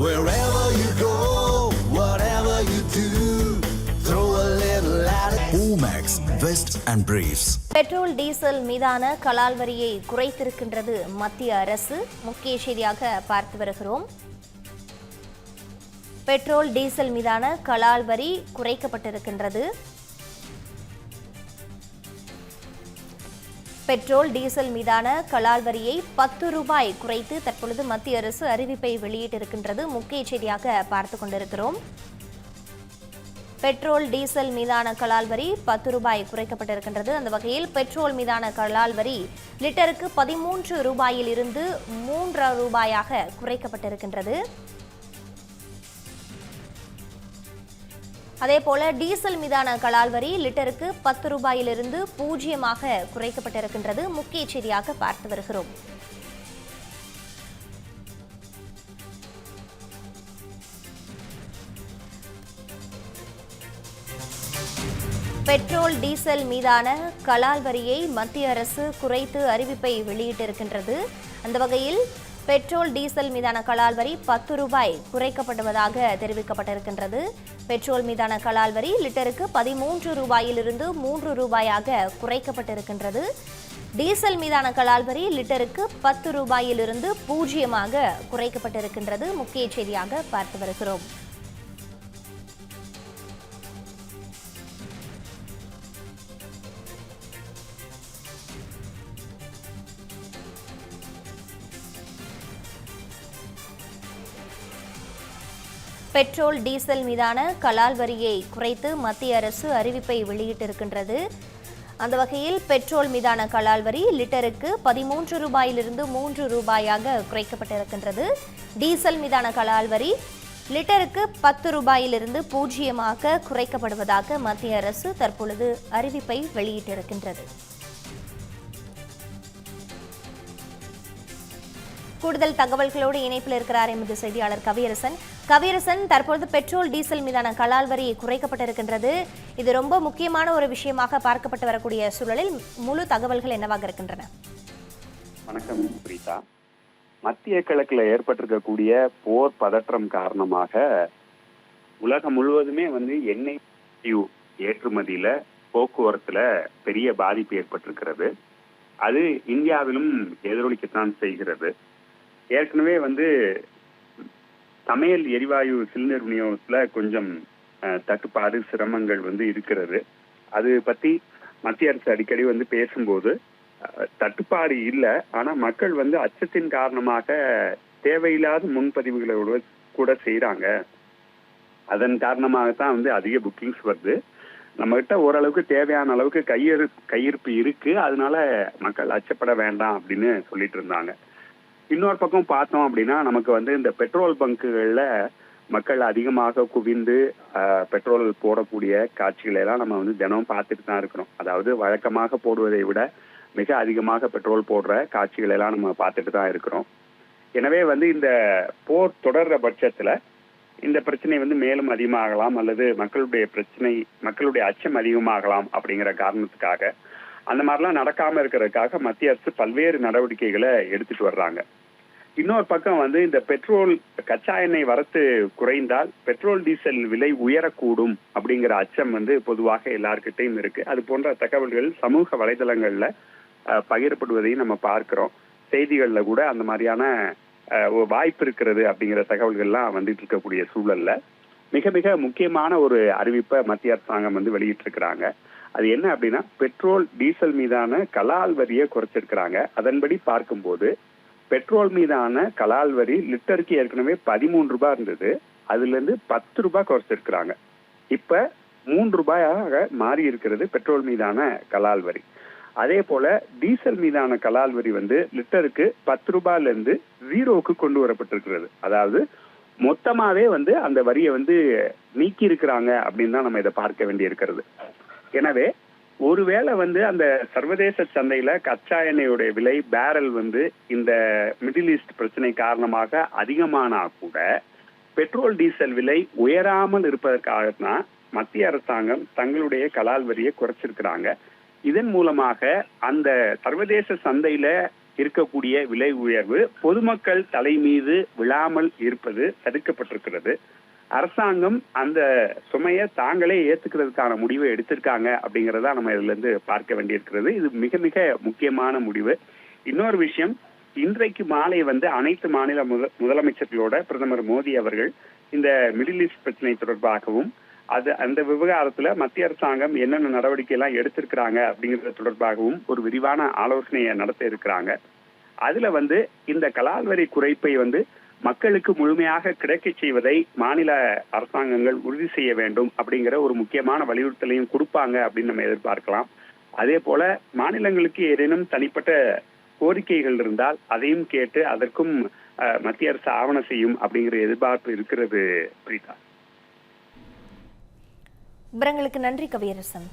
Wherever you go, whatever you do, throw a little at it. Omax, Vest and Briefs. Petrol diesel மீதான கலால் வரியை குறைத்திருக்கின்றது மத்திய அரசு. முக்கிய செய்தியாக பார்த்து வருகிறோம். பெட்ரோல் டீசல் மீதான கலால் வரி குறைக்கப்பட்டிருக்கின்றது. பெட்ரோல் டீசல் மீதான கலால் வரியை 10 ரூபாய் குறைத்து தற்பொழுது மத்திய அரசு அறிவிப்பை வெளியிட்டிருக்கின்றது. முக்கிய செய்தியாக பார்த்துக் கொண்டிருக்கிறோம். பெட்ரோல் டீசல் மீதான கலால் வரி 10 ரூபாய் குறைக்கப்பட்டிருக்கின்றது. அந்த வகையில் பெட்ரோல் மீதான கலால் வரி லிட்டருக்கு 13 ரூபாயில் இருந்து 3 ரூபாயாக குறைக்கப்பட்டிருக்கின்றது. அதேபோல டீசல் மீதான கலால் வரி லிட்டருக்கு 10 ரூபாயிலிருந்து 0 குறைக்கப்பட்டிருக்கின்றது. முக்கிய செய்தியாக பார்த்து வருகிறோம். பெட்ரோல் டீசல் மீதான கலால் வரியை மத்திய அரசு குறைத்து அறிவிப்பை வெளியிட்டிருக்கின்றது. அந்த வகையில் பெட்ரோல் டீசல் மீதான கலால் வரி 10 ரூபாய் குறைக்கப்படுவதாக தெரிவிக்கப்பட்டிருக்கின்றது. பெட்ரோல் மீதான கலால் வரி லிட்டருக்கு 13 ரூபாயிலிருந்து 3 ரூபாயாக குறைக்கப்பட்டிருக்கின்றது. டீசல் மீதான கலால் வரி லிட்டருக்கு 10 ரூபாயிலிருந்து 0 குறைக்கப்பட்டிருக்கின்றது. முக்கிய செய்தியாக பார்த்து வருகிறோம். பெட்ரோல் டீசல் மீதான கலால் வரியை குறைத்து மத்திய அரசு அறிவிப்பை வெளியிட்டிருக்கின்றது. அந்த வகையில் பெட்ரோல் மீதான கலால் வரி லிட்டருக்கு 13 ரூபாயிலிருந்து 3 ரூபாயாக குறைக்கப்பட்டிருக்கின்றது. டீசல் மீதான கலால் வரி லிட்டருக்கு 10 ரூபாயிலிருந்து 0 குறைக்கப்படுவதாக மத்திய அரசு தற்பொழுது அறிவிப்பை வெளியிட்டிருக்கின்றது. கூடுதல் தகவல்களோடு இணைப்பில் இருக்கிறார் எமது செய்தியாளர் கவியரசன். தற்பொழுது பெட்ரோல் டீசல் மீதான கலால் வரி குறைக்கப்பட்டிருக்கின்றது. இது ரொம்ப முக்கியமான ஒரு விஷயமாக பார்க்கப்பட்டு வரக்கூடிய சூழலில் முழு தகவல்கள் என்னவாக இருக்கின்றன? வணக்கம் பிரீதா. மத்திய கிழக்குல ஏற்பட்டிருக்கக்கூடிய போர் பதற்றம் காரணமாக உலகம் முழுவதுமே எண்ணெய் ஏற்றுமதியில போக்குவரத்துல பெரிய பாதிப்பு ஏற்பட்டிருக்கிறது. அது இந்தியாவிலும் எதிரொலிக்கத்தான் செய்கிறது. ஏற்கனவே சமையல் எரிவாயு சிலிண்டர் விநியோகத்துல கொஞ்சம் தட்டுப்பாடு சிரமங்கள் இருக்கிறது. அது பத்தி மத்திய அரசு அடிக்கடி பேசும்போது தட்டுப்பாடு இல்லை, ஆனா மக்கள் அச்சத்தின் காரணமாக தேவையில்லாத முன்பதிவுகளோட கூட செய்யறாங்க. அதன் காரணமாகத்தான் அதிக புக்கிங்ஸ் வருது. நம்ம கிட்ட ஓரளவுக்கு தேவையான அளவுக்கு கையிருப்பு இருக்கு, அதனால மக்கள் அச்சப்பட வேண்டாம் அப்படின்னு சொல்லிட்டு இருந்தாங்க. இன்னொரு பக்கம் பார்த்தோம் அப்படின்னா நமக்கு இந்த பெட்ரோல் பங்குகள்ல மக்கள் அதிகமாக குவிந்து பெட்ரோல் போடக்கூடிய காட்சிகளை எல்லாம் நம்ம தினம் பார்த்துட்டு தான் இருக்கிறோம். அதாவது வழக்கமாக போடுவதை விட மிக அதிகமாக பெட்ரோல் போடுற காட்சிகளை எல்லாம் நம்ம பார்த்துட்டு தான் இருக்கிறோம். எனவே இந்த போர் தொடர்ற பட்சத்துல இந்த பிரச்சனை மேலும் அதிகமாகலாம் அல்லது மக்களுடைய அச்சம் அதிகமாகலாம் அப்படிங்கிற காரணத்துக்காக அந்த மாதிரிலாம் நடக்காம இருக்கிறதுக்காக மத்திய அரசு பல்வேறு நடவடிக்கைகளை எடுத்துட்டு வர்றாங்க. இன்னொரு பக்கம் இந்த பெட்ரோல் கச்சா எண்ணெய் வரத்து குறைந்தால் பெட்ரோல் டீசல் விலை உயரக்கூடும் அப்படிங்கிற அச்சம் பொதுவாக எல்லார்கிட்டையும் இருக்கு. அது போன்ற தகவல்கள் சமூக வலைதளங்கள்ல பகிரப்படுவதையும் நம்ம பார்க்கிறோம். செய்திகள்ல கூட அந்த மாதிரியான வாய்ப்பு இருக்கிறது அப்படிங்கிற தகவல்கள்லாம் இருக்கக்கூடிய சூழல்ல மிக மிக முக்கியமான ஒரு அறிவிப்பை மத்திய அரசாங்கம் வெளியிட்டிருக்கிறாங்க. அது என்ன அப்படின்னா, பெட்ரோல் டீசல் மீதான கலால் வரியை குறைச்சிருக்கிறாங்க. அதன்படி பார்க்கும்போது பெட்ரோல் மீதான கலால் வரி லிட்டருக்கு ஏற்கனவே 13 ரூபாய் இருந்தது, அதுல இருந்து 10 ரூபாய் குறைச்சிருக்கிறாங்க. இப்ப 3 ரூபாயாக மாறி இருக்கிறது பெட்ரோல் மீதான கலால் வரி. அதே போல டீசல் மீதான கலால் வரி லிட்டருக்கு 10 ரூபாயில இருந்து 0க்கு கொண்டு வரப்பட்டிருக்கிறது. அதாவது மொத்தமாவே அந்த வரியை நீக்கி இருக்கிறாங்க அப்படின்னு தான் நம்ம இதை பார்க்க வேண்டி இருக்கிறது. எனவே ஒருவேளை அந்த சர்வதேச சந்தையில கச்சா எண்ணெயுடைய விலை பேரல் இந்த மிடில் ஈஸ்ட் பிரச்சனை காரணமாக அதிகமானா கூட பெட்ரோல் டீசல் விலை உயராமல் இருப்பதற்காக தான் மத்திய அரசாங்கம் தங்களுடைய கலால் வரியை குறைச்சிருக்கிறாங்க. இதன் மூலமாக அந்த சர்வதேச சந்தையில இருக்கக்கூடிய விலை உயர்வு பொதுமக்கள் தலை மீது விழாமல் இருப்பது தடுக்கப்பட்டிருக்கிறது. அரசாங்கம் அந்த சுமையை தாங்களே ஏத்துக்கிறதுக்கான முடிவை எடுத்திருக்காங்க அப்படிங்கறத நம்ம இதுல இருந்து பார்க்க வேண்டியிருக்கிறது. இது மிக மிக முக்கியமான முடிவு. இன்னொரு விஷயம், இன்றைக்கு மாலை அனைத்து மாநில முதலமைச்சர்களோட பிரதமர் மோடி அவர்கள் இந்த மிடில் ஈஸ்ட் பிரச்சனை தொடர்பாகவும் அந்த விவகாரத்துல மத்திய அரசாங்கம் என்னென்ன நடவடிக்கை எல்லாம் எடுத்திருக்கிறாங்க அப்படிங்கிறது தொடர்பாகவும் ஒரு விரிவான ஆலோசனையை நடத்த இருக்கிறாங்க. அதுல இந்த கலால் வரி குறைப்பை மக்களுக்கு முழுமையாக கிடைக்க செய்வதை மாநில அரசாங்கங்கள் உறுதி செய்ய வேண்டும் அப்படிங்கிற ஒரு முக்கியமான வலியுறுத்தலையும் கொடுப்பாங்க அப்படின்னு நம்ம எதிர்பார்க்கலாம். அதே போல மாநிலங்களுக்கு ஏதேனும் தனிப்பட்ட கோரிக்கைகள் இருந்தால் அதையும் கேட்டு அதற்கும் மத்திய அரசு ஆவணம் செய்யும் அப்படிங்கிற எதிர்பார்ப்பு இருக்கிறது. பிரீதா, விவரங்களுக்கு நன்றி கவியரசன்.